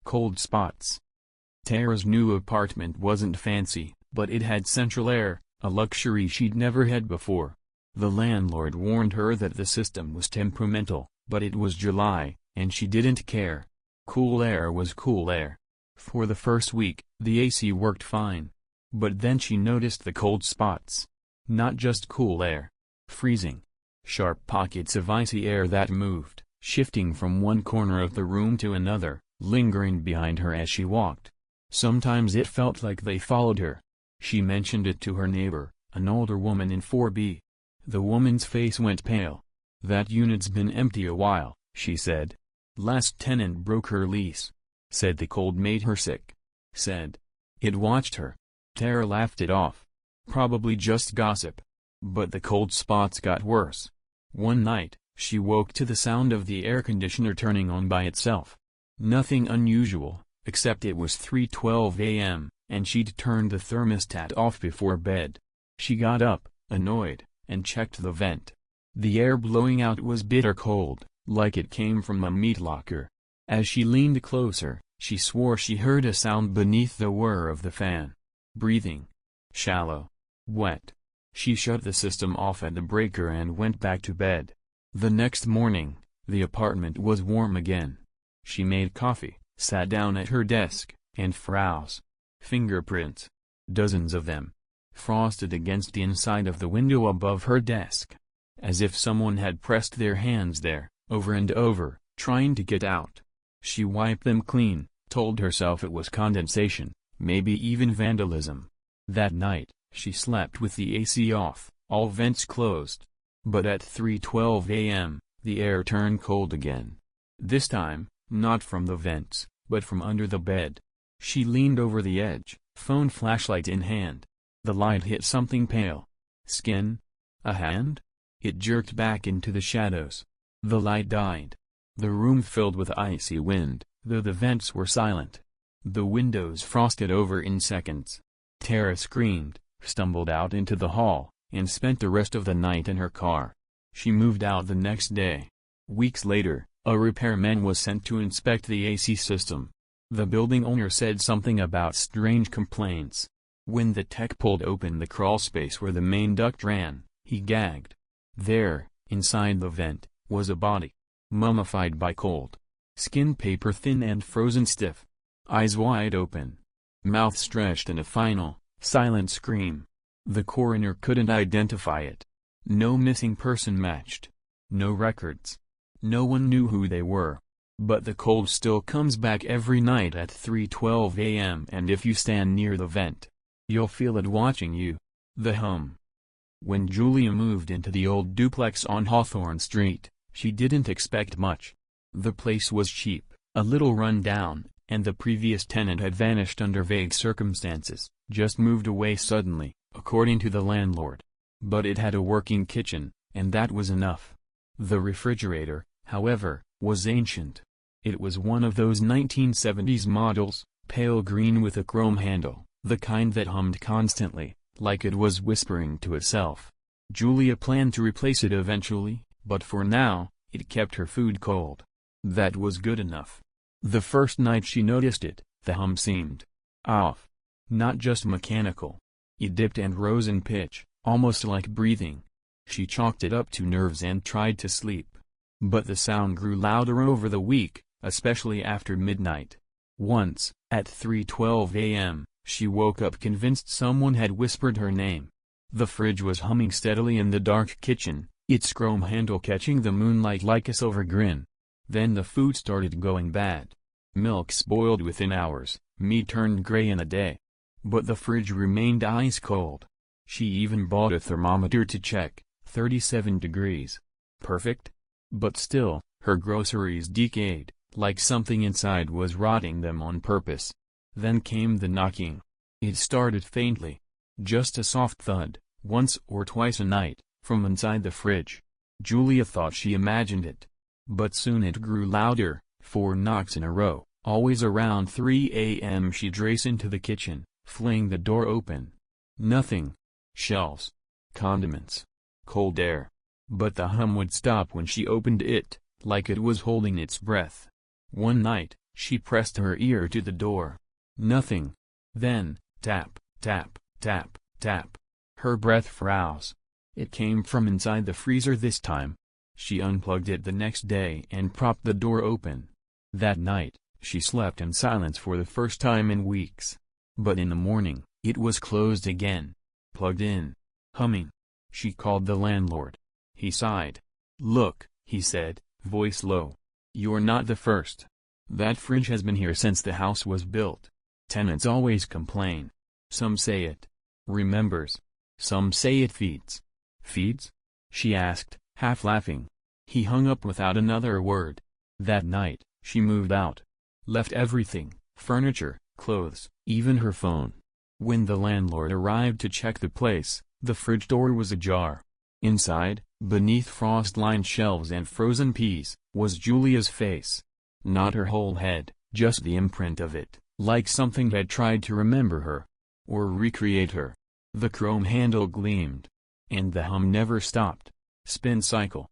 Cold spots. Tara's new apartment wasn't fancy, but it had central air, a luxury she'd never had before. The landlord warned her that the system was temperamental, but it was July, and she didn't care. Cool air was cool air. For the first week, the AC worked fine. But then she noticed the cold spots. Not just cool air. Freezing. Sharp pockets of icy air that moved, shifting from one corner of the room to another, lingering behind her as she walked. Sometimes it felt like they followed her. She mentioned it to her neighbor, an older woman in 4B. The woman's face went pale. "That unit's been empty a while," she said. "Last tenant broke her lease. Said the cold made her sick. Said it watched her." Tara laughed it off. Probably just gossip. But the cold spots got worse. One night, she woke to the sound of the air conditioner turning on by itself. Nothing unusual, except it was 3:12 a.m., and she'd turned the thermostat off before bed. She got up, annoyed, and checked the vent. The air blowing out was bitter cold, like it came from a meat locker. As she leaned closer, she swore she heard a sound beneath the whir of the fan. Breathing. Shallow. Wet. She shut the system off at the breaker and went back to bed. The next morning, the apartment was warm again. She made coffee, sat down at her desk, and froze. Fingerprints. Dozens of them. Frosted against the inside of the window above her desk. As if someone had pressed their hands there, over and over, trying to get out. She wiped them clean, told herself it was condensation, maybe even vandalism. That night, she slept with the AC off, all vents closed. But at 3:12 a.m., the air turned cold again. This time, not from the vents, but from under the bed. She leaned over the edge, phone flashlight in hand. The light hit something pale. Skin? A hand? It jerked back into the shadows. The light died. The room filled with icy wind, though the vents were silent. The windows frosted over in seconds. Tara screamed, stumbled out into the hall, and spent the rest of the night in her car. She moved out the next day. Weeks later, a repairman was sent to inspect the AC system. The building owner said something about strange complaints. When the tech pulled open the crawlspace where the main duct ran, he gagged. There, inside the vent, was a body. Mummified by cold. Skin paper thin and frozen stiff. Eyes wide open. Mouth stretched in a final, silent scream. The coroner couldn't identify it. No missing person matched. No records. No one knew who they were. But the cold still comes back every night at 3:12 a.m. and if you stand near the vent, you'll feel it watching you. The hum. When Julia moved into the old duplex on Hawthorne Street, she didn't expect much. The place was cheap, a little run down, and the previous tenant had vanished under vague circumstances, just moved away suddenly, according to the landlord. But it had a working kitchen, and that was enough. The refrigerator, however, was ancient. It was one of those 1970s models, pale green with a chrome handle, the kind that hummed constantly, like it was whispering to itself. Julia planned to replace it eventually, but for now, it kept her food cold. That was good enough. The first night she noticed it, the hum seemed off. Not just mechanical. It dipped and rose in pitch, almost like breathing. She chalked it up to nerves and tried to sleep. But the sound grew louder over the week, especially after midnight. Once, at 3:12 a.m., she woke up convinced someone had whispered her name. The fridge was humming steadily in the dark kitchen, its chrome handle catching the moonlight like a silver grin. Then the food started going bad. Milk spoiled within hours, meat turned gray in a day. But the fridge remained ice cold. She even bought a thermometer to check, 37 degrees. Perfect? But still, her groceries decayed, like something inside was rotting them on purpose. Then came the knocking. It started faintly. Just a soft thud, once or twice a night, from inside the fridge. Julia thought she imagined it. But soon it grew louder, 4 knocks in a row, always around 3 a.m. She'd race into the kitchen, fling the door open. Nothing. Shelves. Condiments. Cold air. But the hum would stop when she opened it, like it was holding its breath. One night, She pressed her ear to the door. Nothing. Then, tap, tap, tap, tap. Her breath froze. It came from inside the freezer this time. She unplugged it the next day and propped the door open. That night, she slept in silence for the first time in weeks. But in the morning, it was closed again. Plugged in. Humming. She called the landlord. He sighed. "Look," he said, voice low. "You're not the first. That fridge has been here since the house was built. Tenants always complain. Some say it remembers. Some say it feeds." "Feeds?" she asked, half laughing. He hung up without another word. That night, she moved out. Left everything, furniture, clothes, even her phone. When the landlord arrived to check the place, the fridge door was ajar. Inside, beneath frost-lined shelves and frozen peas, was Julia's face. Not her whole head, just the imprint of it, like something had tried to remember her. Or recreate her. The chrome handle gleamed. And the hum never stopped. Spin cycle.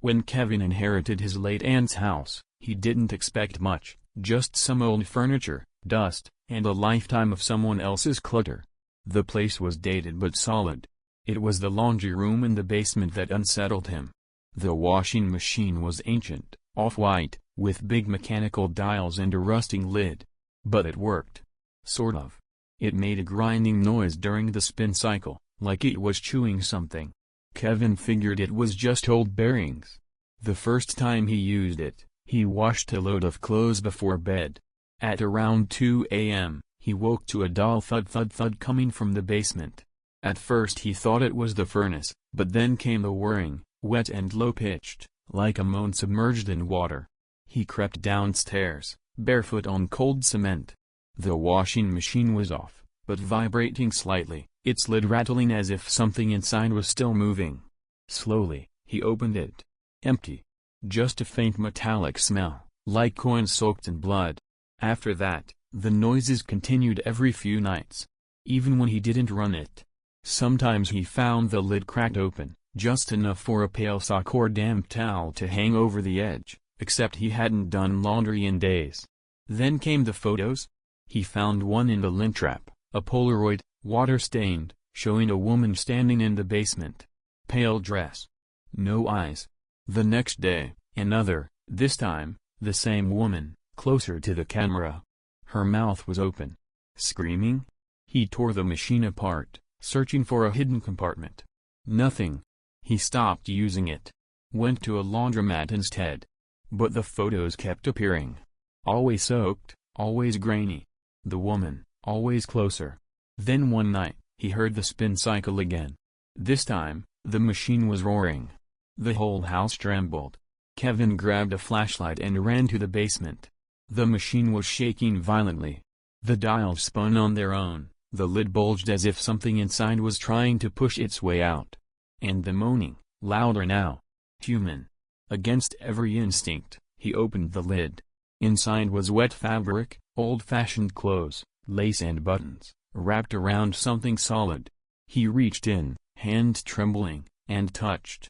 When Kevin inherited his late aunt's house, he didn't expect much, just some old furniture, dust, and a lifetime of someone else's clutter. The place was dated but solid. It was the laundry room in the basement that unsettled him. The washing machine was ancient, off-white, with big mechanical dials and a rusting lid. But it worked. Sort of. It made a grinding noise during the spin cycle, like it was chewing something. Kevin figured it was just old bearings. The first time he used it, he washed a load of clothes before bed. At around 2 a.m., he woke to a dull thud-thud-thud coming from the basement. At first he thought it was the furnace, but then came the whirring, wet and low-pitched, like a moan submerged in water. He crept downstairs, barefoot on cold cement. The washing machine was off, but vibrating slightly, its lid rattling as if something inside was still moving. Slowly, he opened it. Empty. Just a faint metallic smell, like coins soaked in blood. After that, the noises continued every few nights. Even when he didn't run it. Sometimes he found the lid cracked open, just enough for a pale sock or damp towel to hang over the edge, except he hadn't done laundry in days. Then came the photos. He found one in the lint trap, a Polaroid, water-stained, showing a woman standing in the basement. Pale dress. No eyes. The next day, another, this time, the same woman, closer to the camera. Her mouth was open. Screaming? He tore the machine apart, searching for a hidden compartment. Nothing. He stopped using it. Went to a laundromat instead. But the photos kept appearing. Always soaked, always grainy. The woman, always closer. Then one night, he heard the spin cycle again. This time, the machine was roaring. The whole house trembled. Kevin grabbed a flashlight and ran to the basement. The machine was shaking violently. The dials spun on their own, the lid bulged as if something inside was trying to push its way out. And the moaning, louder now. Human. Against every instinct, he opened the lid. Inside was wet fabric, old-fashioned clothes, lace and buttons, wrapped around something solid. He reached in, hand trembling, and touched.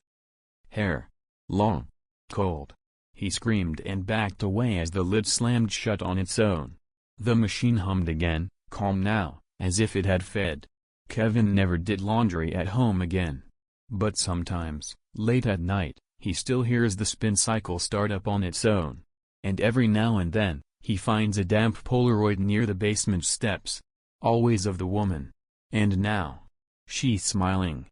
Hair. Long. Cold. He screamed and backed away as the lid slammed shut on its own. The machine hummed again, calm now, as if it had fed. Kevin never did laundry at home again. But sometimes, late at night, he still hears the spin cycle start up on its own. And every now and then, he finds a damp Polaroid near the basement steps. Always of the woman. And now. She's smiling.